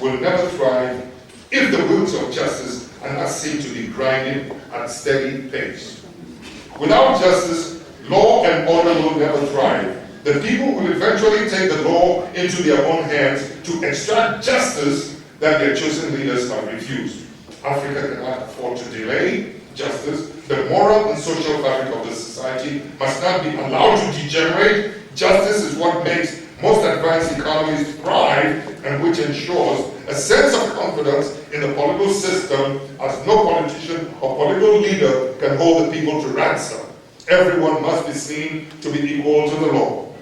will never thrive if the wheels of justice are not seen to be grinding at steady pace. Without justice, law and order will never thrive. The people will eventually take the law into their own hands to extract justice that their chosen leaders have refused. Africa cannot afford to delay justice. The moral and social fabric of the society must not be allowed to degenerate. Justice is what makes most advanced economies thrive and which ensures a sense of confidence in the political system, as no politician or political leader can hold the people to ransom. Everyone must be seen to be equal to the law.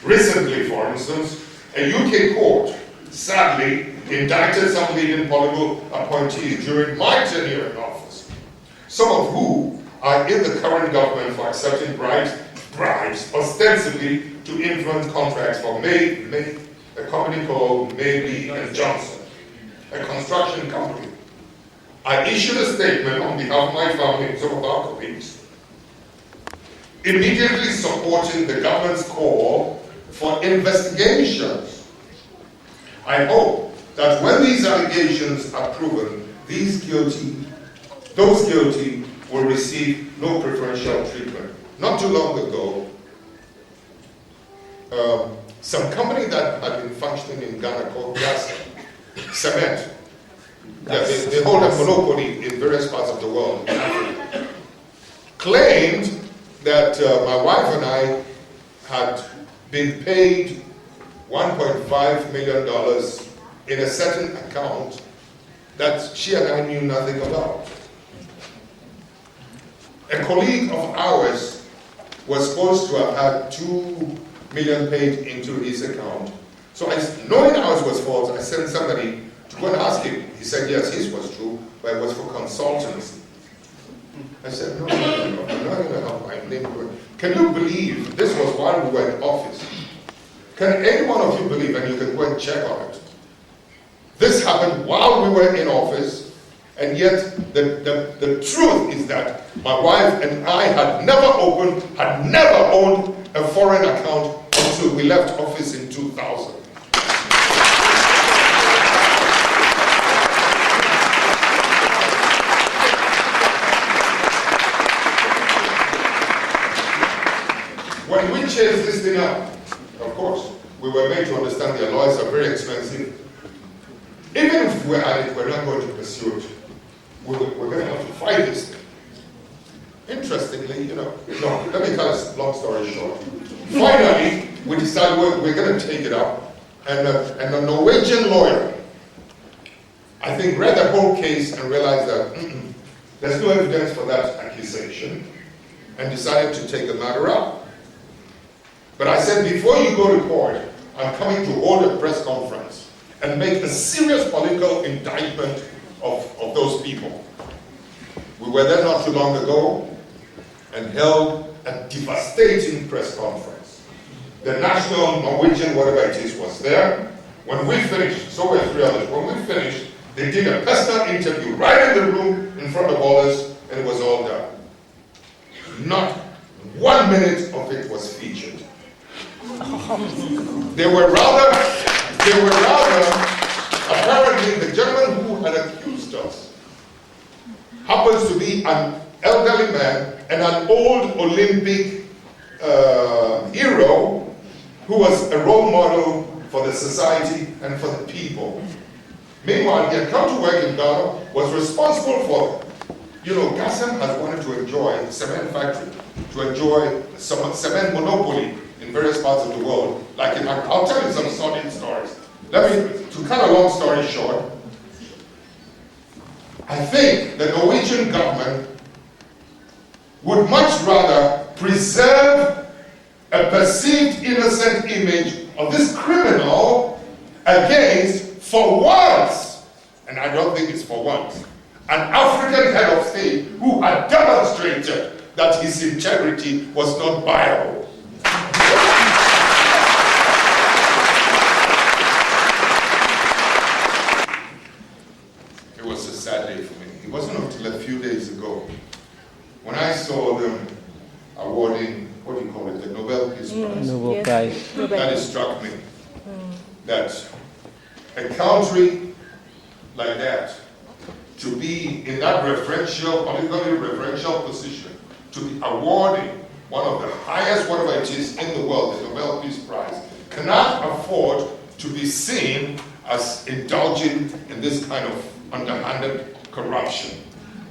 Recently, for instance, a UK court sadly indicted some leading political appointees during my tenure in office, some of who are in the current government for accepting bribes ostensibly to influence contracts for a company called Maybe and Johnson, a construction company. I issued a statement on behalf of my family and some of our colleagues, immediately supporting the government's call for investigations. I hope that when these allegations are proven, those guilty will receive no preferential treatment. Not too long ago, some company that had been functioning in Ghana called Gas Cement, they hold a monopoly in various parts of the world, claimed that my wife and I had been paid $1.5 million in a certain account that she and I knew nothing about. A colleague of ours was supposed to have had $2 million paid into his account. So knowing ours was false, I sent somebody to go and ask him. He said, yes, his was true, but it was for consultancy. I said, no, I'm not going to have my name. Can you believe this was while we were in office? Can any one of you believe, and you can go and check on it, this happened while we were in office, and yet the truth is that my wife and I had never owned a foreign account until we left office in 2000. When we chased this thing up, of course, we were made to understand their lawyers are very expensive. Even if we're at it, we're not going to pursue it. We're going to have to fight this thing. Interestingly, no, let me tell us long story short. Finally, we decided we're going to take it up, and a Norwegian lawyer, I think, read the whole case and realized that there's no evidence for that accusation, and decided to take the matter up. But I said, before you go to court, I'm coming to hold a press conference and make a serious political indictment of those people. We were there not too long ago and held a devastating press conference. The national Norwegian, whatever it is, was there. When we finished, so were three others, when we finished, they did a personal interview right in the room in front of all us, and it was all done. Not 1 minute of it was featured. They were rather, apparently the gentleman who had accused us happens to be an elderly man and an old Olympic hero who was a role model for the society and for the people. Meanwhile, he had come to work in Ghana, was responsible for, Gassam has wanted to enjoy the cement factory, to enjoy some cement monopoly in various parts of the world. I'll tell you some solid stories. To cut a long story short, I think the Norwegian government would much rather preserve a perceived innocent image of this criminal against, for once, and I don't think it's for once, an African head of state who had demonstrated that his integrity was not viable. It was a sad day for me. It wasn't until a few days ago when I saw them awarding, the Nobel Peace Prize. Nobel Prize. That it struck me that a country like that to be in that politically referential position, to be awarding one of the highest, whatever it is, in the world, the Nobel Peace Prize, cannot afford to be seen as indulging in this kind of underhanded corruption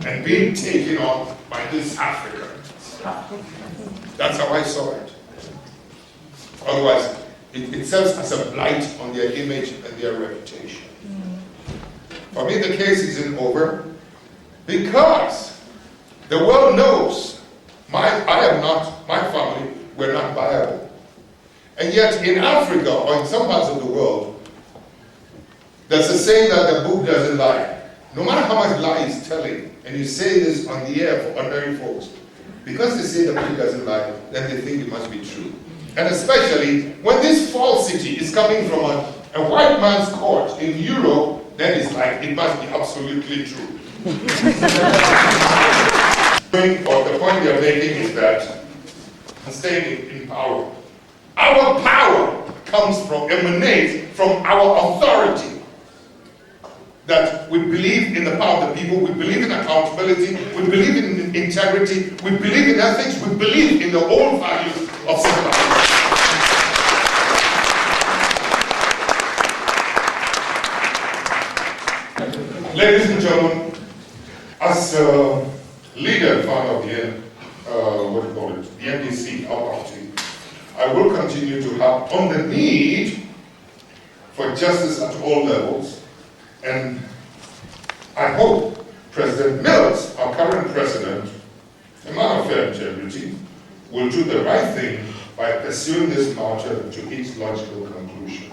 and being taken on by this African. That's how I saw it. Otherwise, it serves as a blight on their image and their reputation. For me, the case isn't over because the world knows my family, we're not viable. And yet in Africa or in some parts of the world, there's a saying that the book doesn't lie. No matter how much lie is telling, and you say this on the air for ordinary folks, because they say the book doesn't lie, then they think it must be true. And especially when this falsity is coming from a white man's court in Europe, then it's like, it must be absolutely true. Or the point we are making is that, staying in power, our power emanates from our authority. That we believe in the power of the people, we believe in accountability, we believe in integrity, we believe in ethics, we believe in the old values of civilization. Ladies and gentlemen, as a leader founder of the NDC, our party, I will continue to harp on the need for justice at all levels, and I hope President Mills, our current president, a man of fair integrity, will do the right thing by pursuing this matter to its logical conclusion.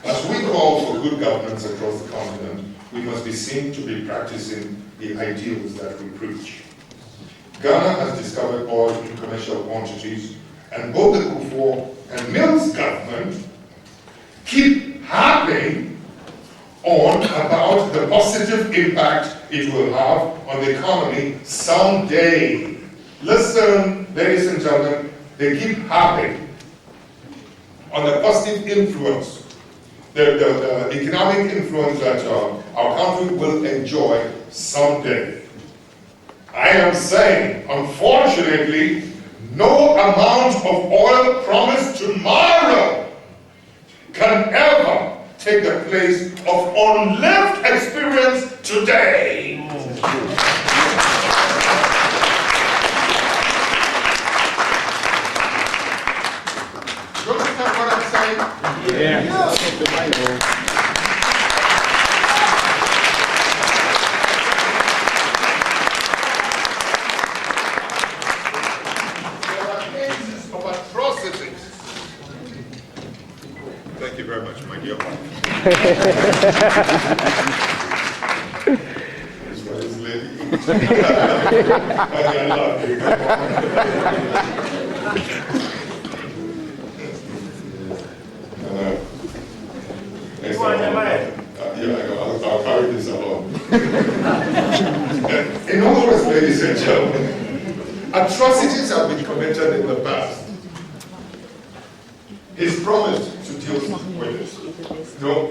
As we call for good governance across the continent, we must be seen to be practicing the ideals that we preach. Ghana has discovered oil in commercial quantities, and both the Kufuor and Mills government keep harping on about the positive impact it will have on the economy someday. Listen, ladies and gentlemen, they keep harping on the positive influence, the economic influence that our country will enjoy someday. I am saying, unfortunately, no amount of oil promised tomorrow can ever take the place of unlived experience today. You understand what I'm saying? Yeah. Thank you very much, my dear wife. This one is lady. I love you. Next time I'll carry this along. In all words, ladies and gentlemen, atrocities have been committed in the past. He's promised to deal with this. No,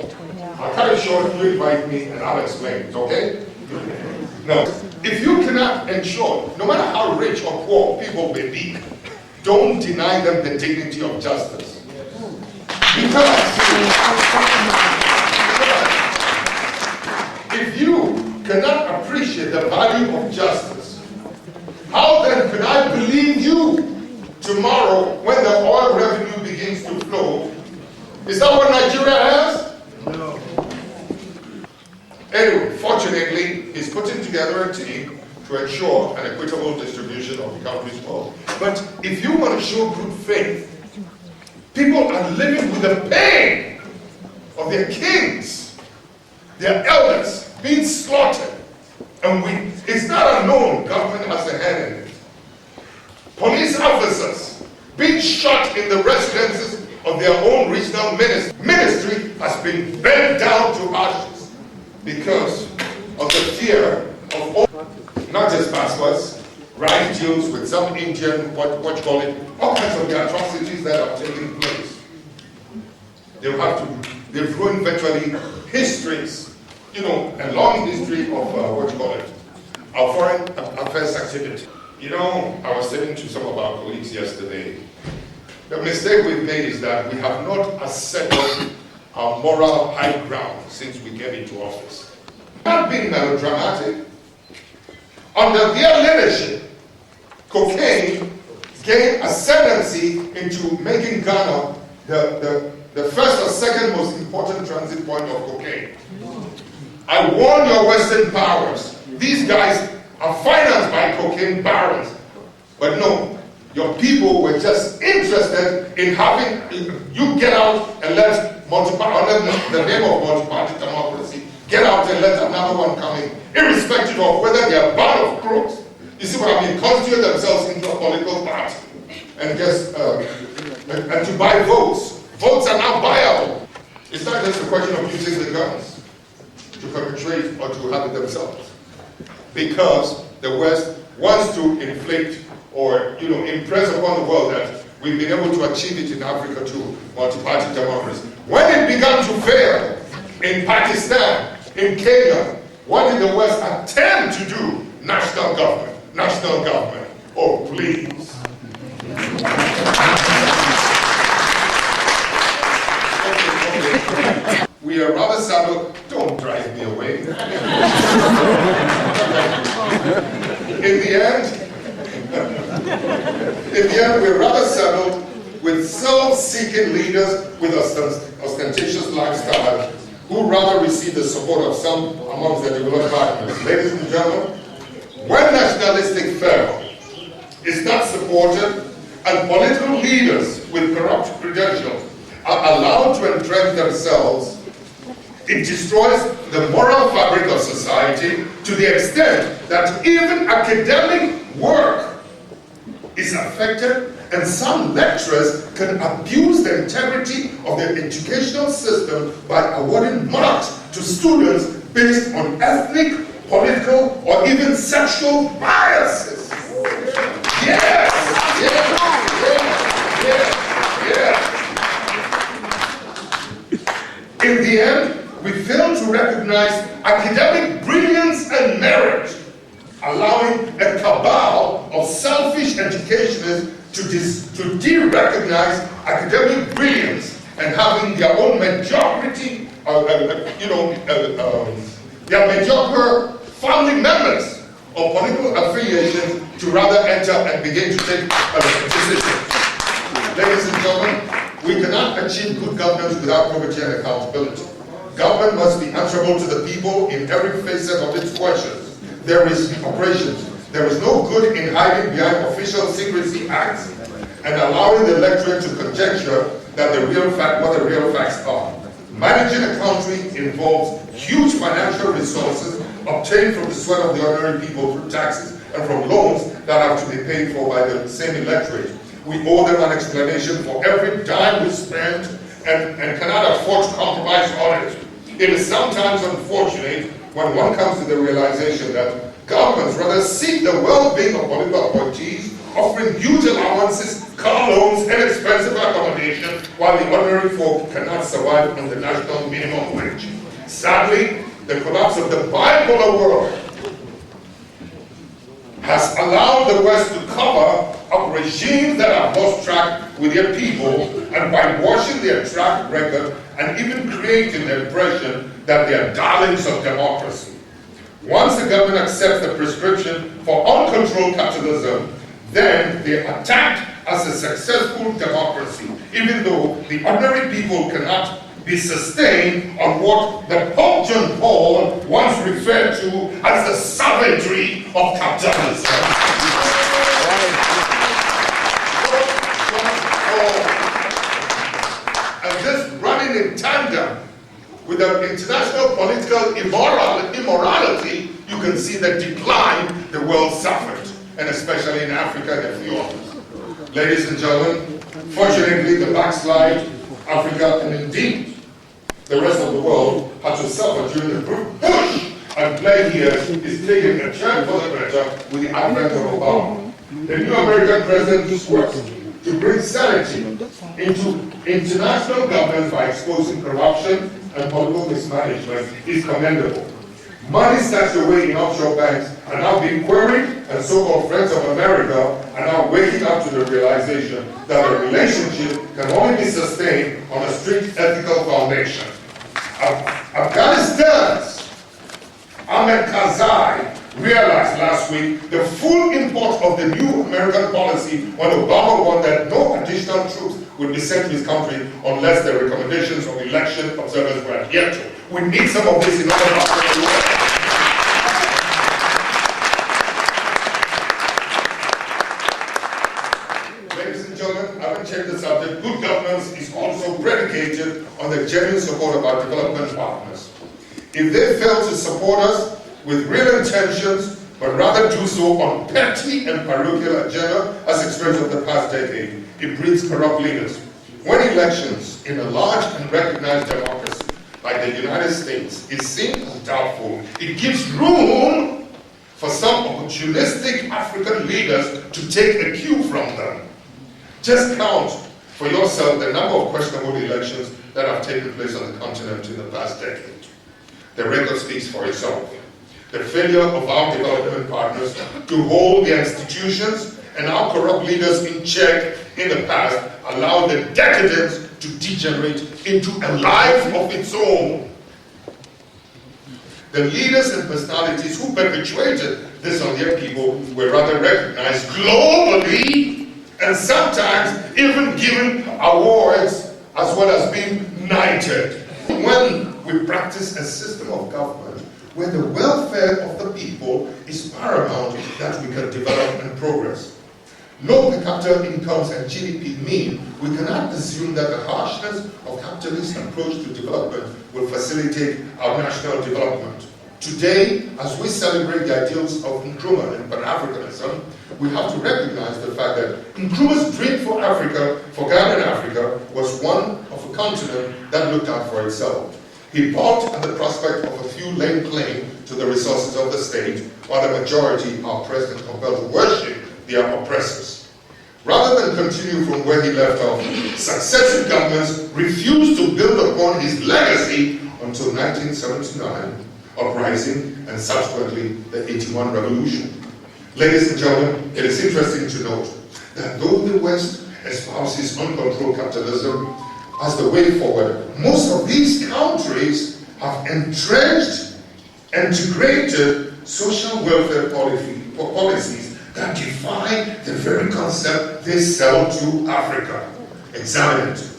I'll cut it short, you invite me and I'll explain it, okay? Now, if you cannot ensure, no matter how rich or poor people may be, don't deny them the dignity of justice. Because if you cannot appreciate the value of justice, how then can I believe you tomorrow when the oil revenue begins to flow? Is that what Nigeria has? No. Anyway, fortunately, he's putting together a team to ensure an equitable distribution of the country's wealth. But if you want to show good faith, people are living with the pain of their kings, their elders being slaughtered. And it's not unknown, government has a hand in it. Police officers being shot in the residences of their own regional ministry has been bent down to ashes because of the fear of all, not just passwords, riot deals with some Indian, what you call it, all kinds of the atrocities that are taking place. They will have to They've ruined virtually histories, a long history of, our foreign affairs activity. I was saying to some of our colleagues yesterday, the mistake we've made is that we have not assembled our moral high ground since we came into office. Not being melodramatic. Under their leadership, cocaine gained ascendancy into making Ghana the first or second most important transit point of cocaine. I warn your Western powers, these guys are financed by cocaine barons. But no, your people were just interested in having you get out and let under the name of multi-party democracy, get out and let another one come in, irrespective of whether they are a band of crooks. You see what I mean? Constitute themselves into a political party and just and to buy votes. Votes are now buyable. It's not just a question of using the guns to perpetrate or to have it themselves. Because the West wants to inflate or impress upon the world that we've been able to achieve it in Africa too, multi-party democracy. When it began to fail in Pakistan, in Kenya, what did the West attempt to do? National government. National government. Oh, please. Okay. We are rather saddled. Don't drive me away. In the end, we're rather saddled with self-seeking leaders with ostentatious lifestyle who rather receive the support of some amongst their developed partners. Ladies and gentlemen, when nationalistic fervor is not supported and political leaders with corrupt credentials are allowed to entrench themselves, it destroys the moral fabric of society to the extent that even academic work is affected, and some lecturers can abuse the integrity of their educational system by awarding marks to students based on ethnic, political, or even sexual biases. Yes, yes, yes, yes, yes. In the end, we fail to recognize academic brilliance and merit, allowing a cabal of selfish educationists to de-recognize academic brilliance and having their own mediocrity, their mediocre family members or political affiliations to rather enter and begin to take decisions. Ladies and gentlemen, we cannot achieve good governance without probity and accountability. Government must be answerable to the people in every facet of its questions. There is operations. There is no good in hiding behind official secrecy acts and allowing the electorate to conjecture that what the real facts are. Managing a country involves huge financial resources obtained from the sweat of the ordinary people through taxes and from loans that have to be paid for by the same electorate. We owe them an explanation for every dime we spend and cannot afford to compromise on it. It is sometimes unfortunate when one comes to the realization that governments rather seek the well-being of political appointees, offering huge allowances, car loans, and expensive accommodation, while the ordinary folk cannot survive on the national minimum wage. Sadly, the collapse of the bipolar world has allowed the West to cover up regimes that have lost track with their people, and by washing their track record and even creating the impression that they are darlings of democracy. Once the government accepts the prescription for uncontrolled capitalism, then they are attacked as a successful democracy, even though the ordinary people cannot be sustained on what the Pope John Paul once referred to as the savagery of capitalism. And this running in tandem with the international political immorality, you can see the decline the world suffered, and especially in Africa and a few others. Ladies and gentlemen, fortunately the backslide, Africa, and indeed the rest of the world had to suffer during the push and play here is taking a turn for the better with the advent of Obama. The new American president to bring sanity into international governance by exposing corruption and political mismanagement is commendable. Money stashed away in offshore banks are now being queried, and so-called friends of America are now waking up to the realization that the relationship can only be sustained on a strict ethical foundation. Afghanistan's Ahmed Karzai realized last week the full import of the new American policy when Obama warned that no additional troops would be sent to his country unless the recommendations of election observers were adhered to. We need some of this in order to operate the world. Ladies and gentlemen, I haven't changed the subject. Good governance is also predicated on the genuine support of our development partners. If they fail to support us with real intentions, but rather do so on petty and parochial agenda, as experienced over the past decade, it breeds corrupt leaders. When elections in a large and recognized democracy like the United States is seen as doubtful, it gives room for some opportunistic African leaders to take a cue from them. Just count for yourself the number of questionable elections that have taken place on the continent in the past decade. The record speaks for itself. The failure of our development partners to hold their institutions and our corrupt leaders in check in the past allowed the decadence to degenerate into a life of its own. The leaders and personalities who perpetuated this on their people were rather recognized globally and sometimes even given awards as well as being knighted. When we practice a system of government where the welfare of the people is paramount, that we can develop and progress. Low per capita incomes and GDP mean we cannot assume that the harshness of capitalist approach to development will facilitate our national development. Today, as we celebrate the ideals of Nkrumah and Pan-Africanism, we have to recognize the fact that Nkrumah's dream for Africa, for Ghana and Africa, was one of a continent that looked out for itself. He balked at the prospect of a few laying claim to the resources of the state, while the majority are oppressed and compelled to worship their oppressors. Rather than continue from where he left off, successive governments refused to build upon his legacy until 1979 uprising and subsequently the 81 revolution. Ladies and gentlemen, it is interesting to note that though the West espouses uncontrolled capitalism as the way forward, most of these countries have entrenched, integrated social welfare policies that defy the very concept they sell to Africa. Examine it.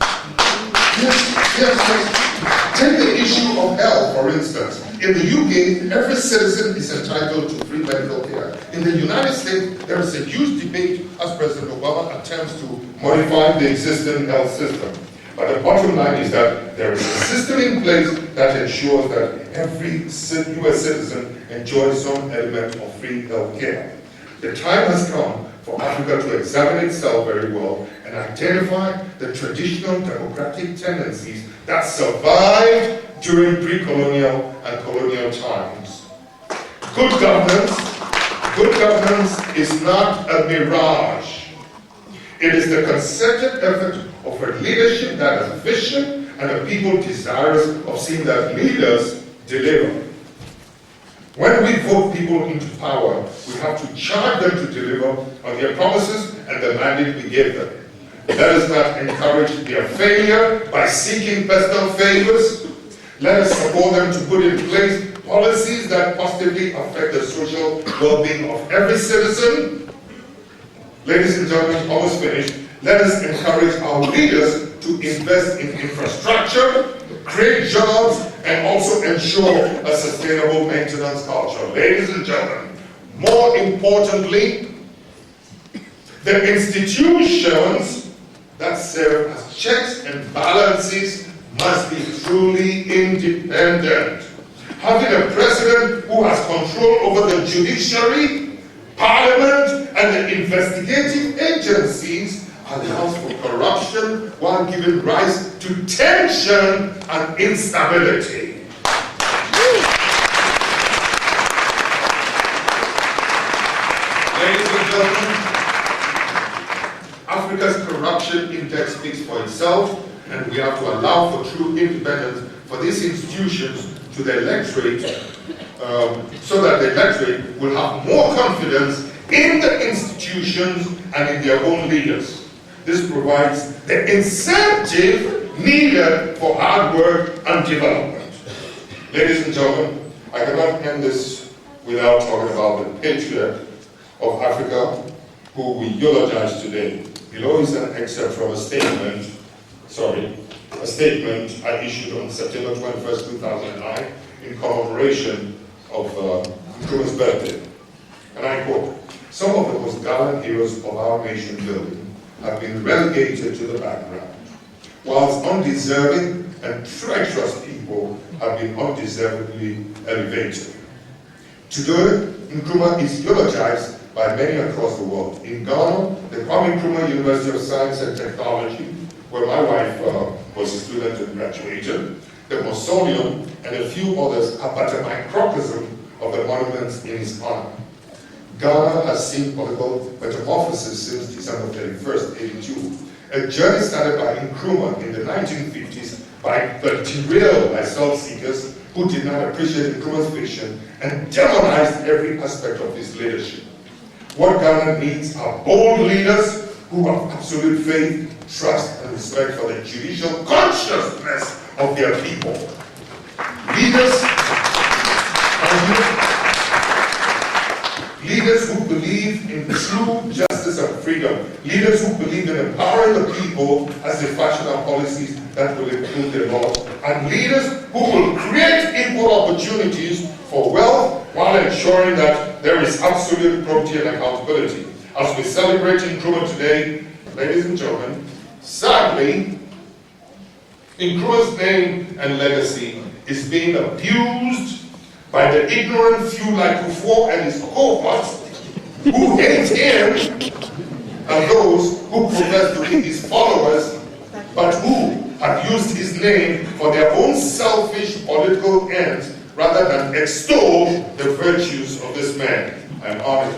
Yes. Take the issue of health, for instance. In the UK, every citizen is entitled to free medical care. In the United States, there is a huge debate as President Obama attempts to modify the existing health system. But the bottom line is that there is a system in place that ensures that every US citizen enjoys some element of free health care. The time has come for Africa to examine itself very well and identify the traditional democratic tendencies that survived during pre-colonial and colonial times. Good governance is not a mirage. It is the concerted effort of a leadership that has vision and a people desirous of seeing that leaders deliver. When we vote people into power, we have to charge them to deliver on their promises and the mandate we gave them. Let us not encourage their failure by seeking personal favors. Let us support them to put in place policies that positively affect the social well-being of every citizen. Ladies and gentlemen, almost finished. Let us encourage our leaders to invest in infrastructure, create jobs, and also ensure a sustainable maintenance culture. Ladies and gentlemen, more importantly, the institutions that serve as checks and balances must be truly independent. Having a president who has control over the judiciary, parliament, and the investigative agencies allows for corruption while giving rise to tension and instability. Ladies and gentlemen, Africa's corruption corruption index speaks for itself, and we have to allow for true independence for these institutions to the electorate, so that the electorate will have more confidence in the institutions and in their own leaders. This provides the incentive needed for hard work and development. Ladies and gentlemen, I cannot end this without talking about the patriot of Africa who we eulogize today. Below is an excerpt from a statement I issued on September 21st, 2009 in commemoration of Nkrumah's birthday. And I quote, "Some of the most gallant heroes of our nation building have been relegated to the background, whilst undeserving and treacherous people have been undeservedly elevated. Today, Nkrumah is eulogized by many across the world. In Ghana, the Kwame Nkrumah University of Science and Technology, where my wife was a student and graduated, the mausoleum and a few others are but a microcosm of the monuments in his honor. Ghana has seen political metamorphosis since December 31st, 82. A journey started by Nkrumah in the 1950s but derailed by self-seekers who did not appreciate Nkrumah's vision and demonized every aspect of his leadership. What Ghana needs are bold leaders who have absolute faith, trust, and respect for the judicial consciousness of their people. Leaders who believe in true justice and freedom. Leaders who believe in empowering the people as they fashion our policies that will improve their laws. And leaders who will create equal opportunities for wealth while ensuring that there is absolute probity and accountability. As we celebrate Nkrumah today, ladies and gentlemen, sadly, Nkrumah's name and legacy is being abused by the ignorant few like Kufuor and his cohorts who hate him and those who profess to be his followers, but who have used his name for their own selfish political ends rather than extol the virtues of this man. I am honored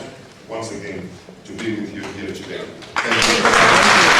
once again to be with you here today. Thank you.